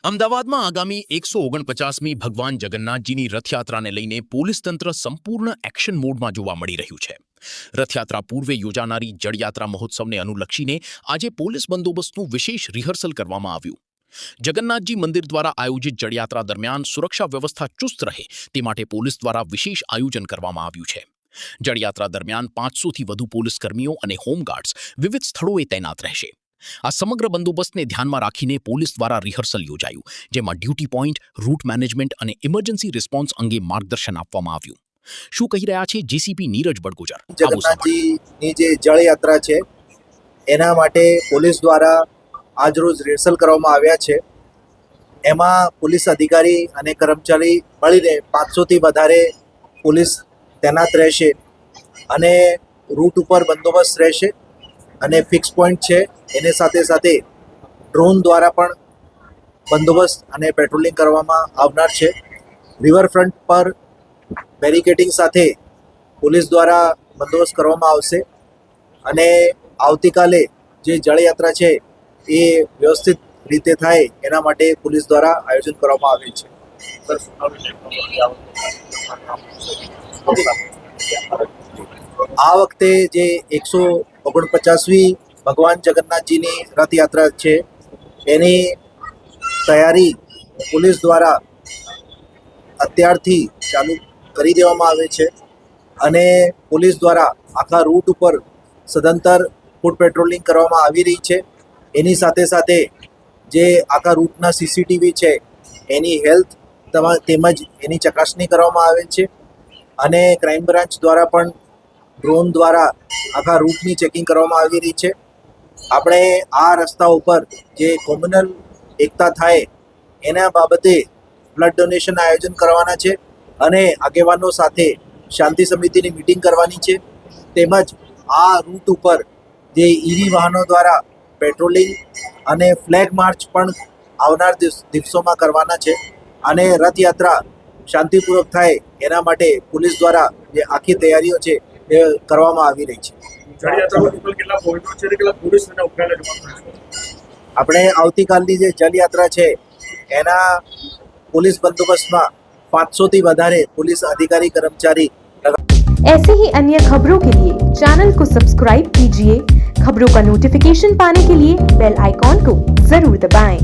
અમદાવાદમાં આગામી 149મી ભગવાન જગન્નાથજીની રથયાત્રાને લઈને પોલીસ તંત્ર સંપૂર્ણ એક્શન મોડમાં જોવા મળી રહ્યું છે. રથયાત્રા પૂર્વે યોજાનારી જળયાત્રા મહોત્સવને અનુલક્ષીને આજે પોલીસ બંદોબસ્તનું વિશેષ રિહર્સલ કરવામાં આવ્યું. જગન્નાથજી મંદિર દ્વારા આયોજિત જળયાત્રા દરમિયાન સુરક્ષા વ્યવસ્થા ચુસ્ત રહે તે માટે પોલીસ દ્વારા વિશેષ આયોજન કરવામાં આવ્યું છે. જળયાત્રા દરમિયાન 500થી વધુ પોલીસકર્મીઓ અને હોમગાર્ડ્સ વિવિધ સ્થળોએ તૈનાત રહેશે. આ સમગ્ર બંદોબસ્તને ધ્યાનમાં રાખીને પોલીસ દ્વારા રિહર્સલ યોજાયું, જેમાં ડ્યુટી પોઈન્ટ, રૂટ મેનેજમેન્ટ અને ઇમરજન્સી રિસ્પોન્સ અંગે માર્ગદર્શન આપવામાં આવ્યું. શું કહી રહ્યા છે જીસીપી નીરજ બડગુજર? જગન્નાથજીની જે જળયાત્રા છે એના માટે પોલીસ દ્વારા આજરોજ રિહર્સલ કરવામાં આવ્યા છે. એમાં પોલીસ અધિકારી અને કર્મચારી મળીને 500થી વધારે પોલીસ તૈનાત રહેશે અને રૂટ ઉપર બંદોબસ્ત રહેશે અને ફિક્સ પોઈન્ટ છે. એને સાથે સાથે ડ્રોન દ્વારા પણ બંદોબસ્ત અને પેટ્રોલિંગ કરવામાં આવનાર છે. રિવરફ્રન્ટ પર બેરિકેડિંગ સાથે પોલીસ દ્વારા બંદોબસ્ત કરવામાં આવશે અને આવતીકાલે જે જળયાત્રા છે એ વ્યવસ્થિત રીતે થાય એના માટે પોલીસ દ્વારા આયોજન કરવામાં આવેલ છે. આ વખતે જે 149મી ભગવાન જગન્નાથજીની રથયાત્રા છે એની તૈયારી પોલીસ દ્વારા અત્યારથી ચાલુ કરી દેવામાં આવે છે અને પોલીસ દ્વારા આખા રૂટ ઉપર સદંતર ફૂટ પેટ્રોલિંગ કરવામાં આવી રહી છે. એની સાથે સાથે જે આખા રૂટના સીસીટીવી છે એની હેલ્થ તેમજ એની ચકાસણી કરવામાં આવે છે અને ક્રાઇમ બ્રાન્ચ દ્વારા પણ ડ્રોન દ્વારા આખા રૂટની ચેકિંગ કરવામાં આવી રહી છે. આપણે આ રસ્તા ઉપર જે કોમ્યુનલ એકતા થાય એના બાબતે બ્લડ ડોનેશન આયોજન કરવાના છે અને આગેવાનો સાથે શાંતિ સમિતિની મિટિંગ કરવાની છે. તેમજ આ રૂટ ઉપર જે ઈવી વાહનો દ્વારા પેટ્રોલિંગ અને ફ્લેગ માર્ચ પણ આવનાર દિવસોમાં કરવાના છે અને રથયાત્રા શાંતિપૂર્વક થાય એના માટે પોલીસ દ્વારા જે આખી તૈયારીઓ છે એ કરવામાં આવી રહી છે. આપણે આવતીકાલની જે જળયાત્રા છે એના પોલીસ બંદોબસ્તમાં 500થી વધારે पुलिस अधिकारी कर्मचारी. ऐसे ही अन्य खबरों के लिए चैनल को सब्सक्राइब कीजिए. खबरों का नोटिफिकेशन पाने के लिए बेल आइकॉन को जरूर दबाएं.